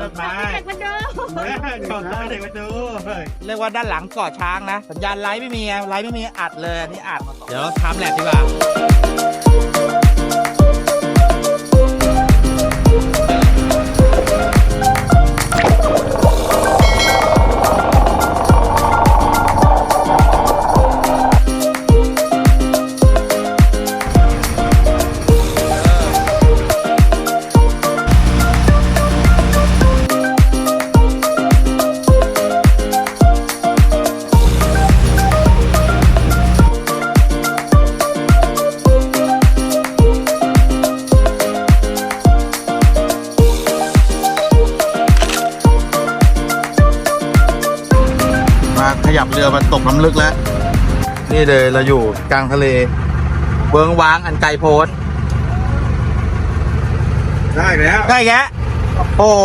ต้นไม้เด็กมาดูเด็กมาดูเรียกว่าด้านหลังเกาะช้างนะสัญญาณไลฟ์ไม่มีไลฟ์ไม่มีอัดเลยอันนี้อัดเดี๋ยวทำแหละดีกว่าขยับเรือมาตกน้ำลึกแล้วนี่เลยเราอยู่กลางทะเลเวิ้งว้างอันไกลโพ้นได้แล้วได้แกโอ้โห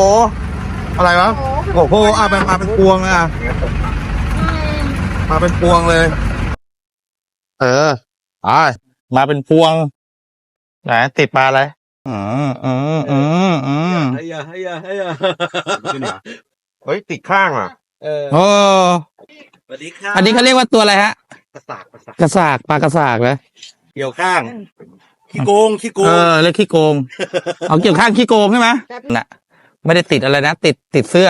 อะไรวะโอ้โหมาเป็นพวงเลยมาเป็นพวงเลยมาเป็นพวงไหนติดปลาอะไรเฮ้ยติดข้างอ่ะโอ้สวัสดีครับอันนี้เขาเรียกว่าตัวอะไรฮะกระสากปลากระสากนะเกี่ยวข้างขี้โกงเรียกขี้โกงเอาเกี่ยวข้างขี้โกงใช่ไหมน่ะไม่ได้ติดอะไรนะติดเสื้อ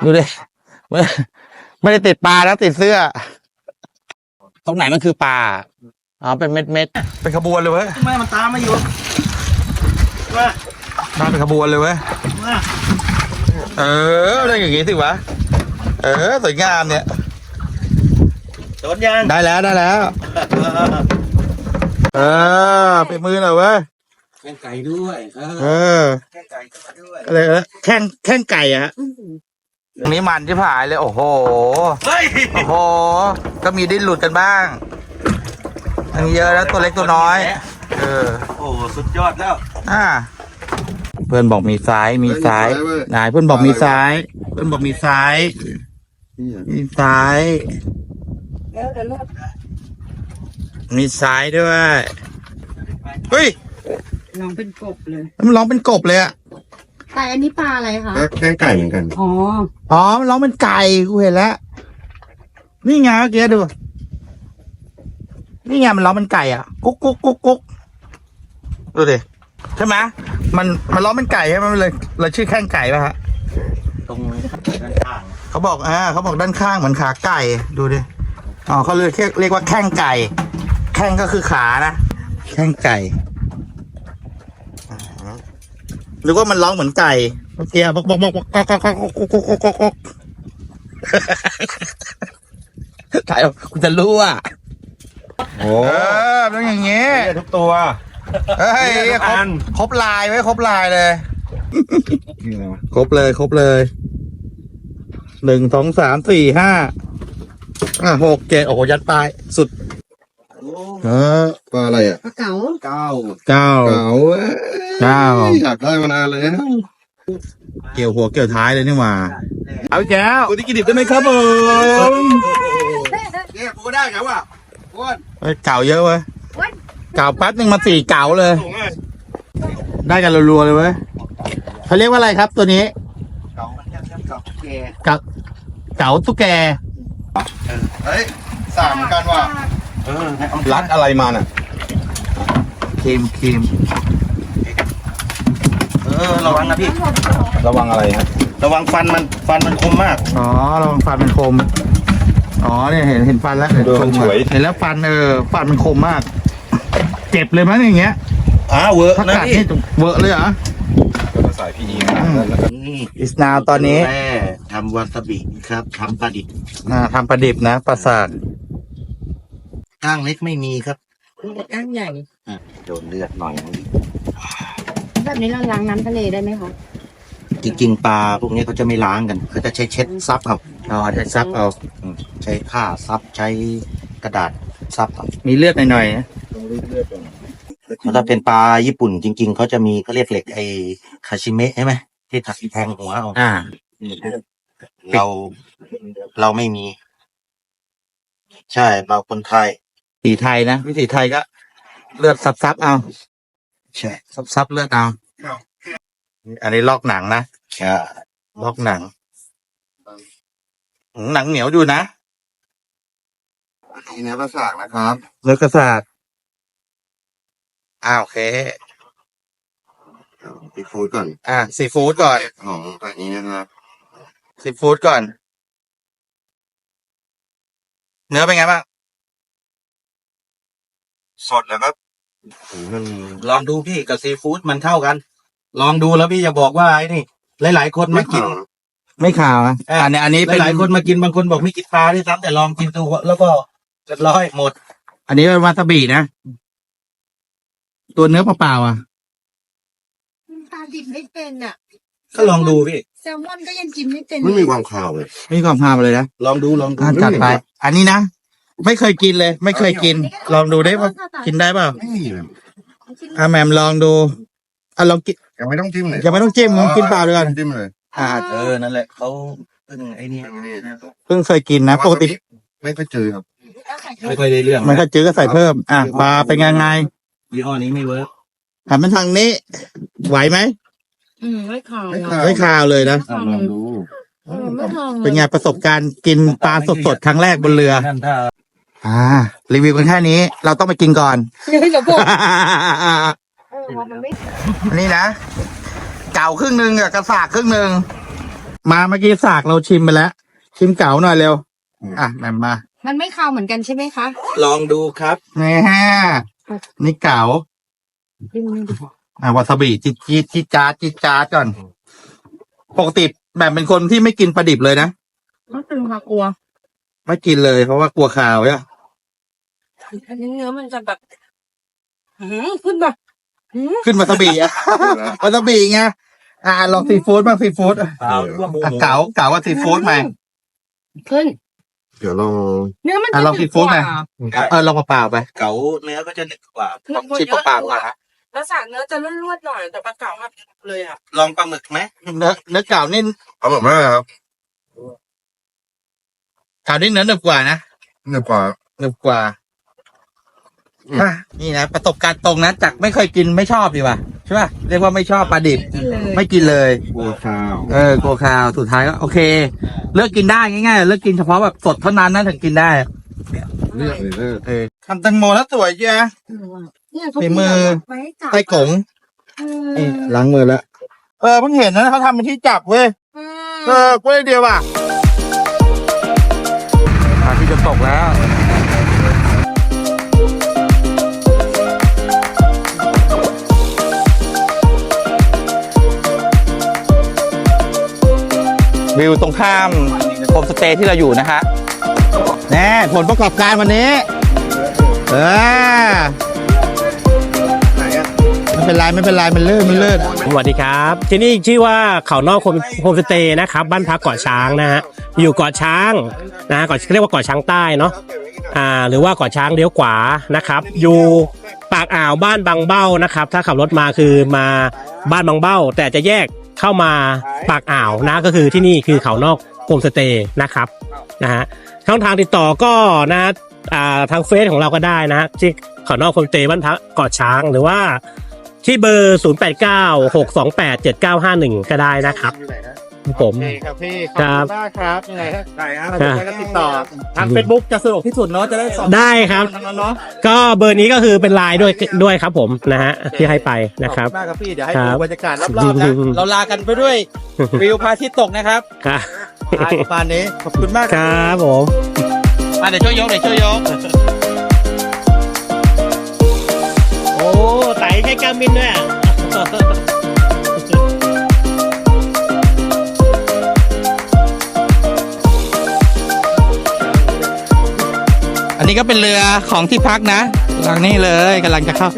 ดูดิไม่ได้ติดปลานะติดเสื้อตรงไหนมันคือปลาอ๋อเป็นเม็ดเป็นขบวนเลยเว้ยทำไมมันตามมาอยู่มาเป็นขบวนเลยเว้ยได้อย่างงี้สิวะสวยงามเนี่ยโดนยังได้แล้วเป็นมือหน่อยเว้ยแข้งไก่ด้วยแข้งไก่ด้วยอะไรแข้งไก่อะตรงนี้มันที่ผายเลยโอ้โหก็มีดิ้นหลุดกันบ้างอันนี้เยอะแล้วตัวเล็กตัวน้อยโอ้สุดยอดแล้วเพื่อนบอกมีซ้ายไหนเพื่อนบอกมีซ้ายมีซ้ายมีซ้ายด้วยเฮ้ยร้องเป็นกบเลยมันร้องเป็นกบเลยอะแต่อันนี้ปลาอะไรคะแข้งไก่เหมือนกันอ๋อมันร้องเป็นไก่กูเห็นแล้วนี่ไงเมื่อกี้ดูนี่ไงมันร้องเป็นไก่อ่ะกุ๊กดูดิใช่ไหมมันร้องเป็นไก่ใช่ไหมมันเลยชื่อแข้งไก่ป่ะฮะตรงด้านข้างเขาบอกด้านข้างเหมือนขาไก่ดูดิเขาเรียกว่าแข้งไก่แข้งก็คือขานะแข้งไก่หรือว่ามันร้องเหมือนไก่เมื่อกี้บอกถ่ายคุณจะรู้อ่ะเป็นอย่างเงี้ยทุกตัวครบลายไว้ครบลายเลยครบเลย1 2 3 4 5 6 7โอ้โหยัดปลายสุดปลาอะไรอ่ะปลาเก๋าอยากได้มานานเลยเกี่ยวหัวเกี่ยวท้ายเลยนี่มาเอาแก้วกูที่กินดิบได้ไหมครับผมเนี่ยกูได้ครับว่ะเก่าเยอะเว้ยเก่าแป๊บนึงมา4 เก่าเลยได้กันรัวๆเลยเว้ยเขาเรียกว่าอะไรครับตัวนี้เก๋าตุ๊กแกเฮ้ยสามกันว่ะรัดอะไรมาน่ะครีมระวังนะพี่ระวังอะไรฮะระวังฟันมันคมมากระวังฟันมันคมเนี่ยเห็นฟันแล้วเห็นแล้วฟันมันคมมากเจ็บเลยมั้ยอย่างเงี้ยเวอร์นะพี่เวอร์เลยเหรอก็ใส่พี่อิงอิสนาวตอนนี้ทำวาซาบิครับทำปลาดิบทำปลาดิบนะปลาสากก้างเล็กไม่มีครับก้างใหญ่โดนเลือดหน่อยแบบนี้เราล้างน้ำทะเลได้ไหมคะจริงๆปลาพวกนี้เขาจะไม่ล้างกันเขาจะใช้เช็ดซับเอาใช้ซับเอาใช้ผ้าซับใช้กระดาษซับมีเลือดหน่อยๆนะถ้าเป็นปลาญี่ปุ่นจริงๆเขาจะมีเขาเรียกเหล็กไอ้คาชิเมะใช่ไหมที่ถักแทงหัวเอาเราไม่มีใช่เราคนไทยสีไทยนะวิถีไทยก็เลือดซับเอาใช่ซับเลือดเอาอันนี้ลอกหนังนะ ใช่ล็อกหนังหนังเหนียวอยู่นะ นี่เนื้อประสาทนะครับ เนื้อกระสาดโอเค ซีฟู้ดก่อน ซีฟู้ดก่อน ของตัวนี้นะครับ ซีฟู้ดก่อน เนื้อเป็นไงบ้าง สดแล้วก็มัน ลองดูพี่กับซีฟู้ดมันเท่ากัน ลองดูแล้วพี่จะบอกว่าไอ้นี่ หลายๆคนมากิน ไม่ข่าวนะ อันนี้เป็น หลายๆคนมากินบางคนบอกไม่กินปลาด้วยซ้ำแต่ลองกินดูแล้วก็เรียบร้อยหมด อันนี้เป็นวาซาบินะ ตัวเนื้อเปล่าๆอ่ะ ปลาดิบไม่เป็นอ่ะ ก็ลองดูพี่ แซลมอนก็ยังกินไม่เป็น ไม่มีความคาวเลย ไม่มีความพาเลยนะ ลองดูลองดู จัดไป อันนี้นะ ไม่เคยกินเลย ไม่เคยกิน ลองดูได้ว่ากินได้เปล่า ไม่มีเลย แหม่มลองดูลองกิน ยังไม่ต้องจิ้มเลย ยังไม่ต้องจิ้มลองกินเปล่าด้วยกัน จิ้มเลย นั่นแหละเขาเพิ่งไอ้นี่ เพิ่งเคยกินนะปกติ ไม่ค่อยเจอครับ ไม่ค่อยได้เรื่อง มันก็จื้อก็ใส่เพิ่มปลาเป็นยังไง ยี่ห้อนี้ไม่เวิร์ก หันมาทางนี้ ไหวไหม ไม่ขาว ไม่คาวเลยนะ ลองดู ไม่ขาว เป็นไงประสบการณ์กินปลาสดๆครั้งแรกบนเรือ นั่นถ้า รีวิวกันแค่นี้ เราต้องไปกินก่อน เดี๋ยวบอกมันไม่ นี่นะ เก่าครึ่งหนึ่งกับกระสากครึ่งหนึ่งมาเมื่อกี้สากเราชิมไปแล้ว ชิมเก่าหน่อยเร็วแหม่มมา มันไม่ขาวเหมือนกันใช่ไหมคะ ลองดูครับ นี่ฮะนี่เก่า วาซาบิจิจาดก่อน ปกติแบบเป็นคนที่ไม่กินปลาดิบเลยนะ ก็ตึงค่ะกลัว ไม่กินเลยเพราะว่ากลัวข่าวเนี่ย อันนี้เนื้อมันจะแบบขึ้นแบบ ขึ้นวาซาบิอะ วาซาบิไงลองซีฟู้ดบ้างซีฟู้ด เก๋าว่าซีฟู้ดไหม ขึ้น เดี๋ยวลอง เนื้อมัน ลองซีฟู้ดไหมลองเปล่าๆไป เก๋าเนื้อก็จะหนึบกว่า ลองชิมเปล่าๆก่อนนะ แล้วสากเนื้อจะร่วนๆหน่อยแต่ปลาเก๋าแบบเลยอ่ะ ลองปลาหมึกไหม เนื้อเก่านี่ เอาแบบว่าครับ เก่านี่เนื้อหนึบกว่านะ เนื้อปลา หนึบกว่านี่นะประสบการณ์ตรงนะจากไม่เคยกินไม่ชอบดีกว่าใช่ป่ะเรียกว่าไม่ชอบปลาดิบ ไม่กินเลย บัวข้าว กลัวข่าวสุดท้ายก็โอเค เลิกกินได้ง่ายๆเลิกกินเฉพาะแบบสดเท่านั้นนะถึงกินได้ เลือกเลยเลือก ทำแตังโมแล้วสวยจ้ะ ฝีมือ ไส้กงล้างมือแล้วเพิ่งเห็นนะเขาทำเป็นที่จับเว้ยกูได้เดียวว่ะพี่จะตกแล้ววิวตรงข้ามโฮมสเตย์ที่เราอยู่นะฮะแน่ผลประกอบการวันนี้ไม่เป็นไรมันเลื่อน สวัสดีครับที่นี่ชื่อว่าเขานอกโฮมสเตย์นะครับบ้านพักเกาะช้างนะฮะอยู่เกาะช้างนะเกาะเรียกว่าเกาะช้างใต้เนาะหรือว่าเกาะช้างเลี้ยวขวานะครับอยู่ปากอ่าวบ้านบางเบ้านะครับถ้าขับรถมาคือมาบ้านบางเบ้าแต่จะแยกเข้ามาปากอ่าวนะก็คือที่นี่คือเขานอกโฮมสเตย์นะครับนะฮะช่องทางติดต่อก็นะทางเฟซของเราก็ได้นะที่เขานอกโฮมสเตย์บ้านพักเกาะช้างหรือว่าที่เบอร์ 0896287951 ก็ได้นะครับผม ครับพี่ ครับ มากครับยังไงครับได้ครับ ครับ แล้วก็ติดต่อทาง Facebook จะสะดวกที่สุดเนาะจะได้สอบ ได้ครับ ทางนั้นเนาะ ก็เบอร์นี้ก็คือเป็นไลน์ด้วยครับผมนะฮะที่ให้ไปนะครับ ขอบณมากครับพี่เดี๋ยวให้ ครั ดู บ บรรยากาศรอบๆนะเราลากันไปด้วยวิวพระอาทิตย์ตกนะครับ ครับ ประมาณนี้ขอบคุณมาก ครับผม เดี๋ยวช่วยยก โอ้ไต่ให้กามินด้วย อันนี้ก็เป็นเรือของที่พักนะหลังนี้เลยกำลังจะเข้า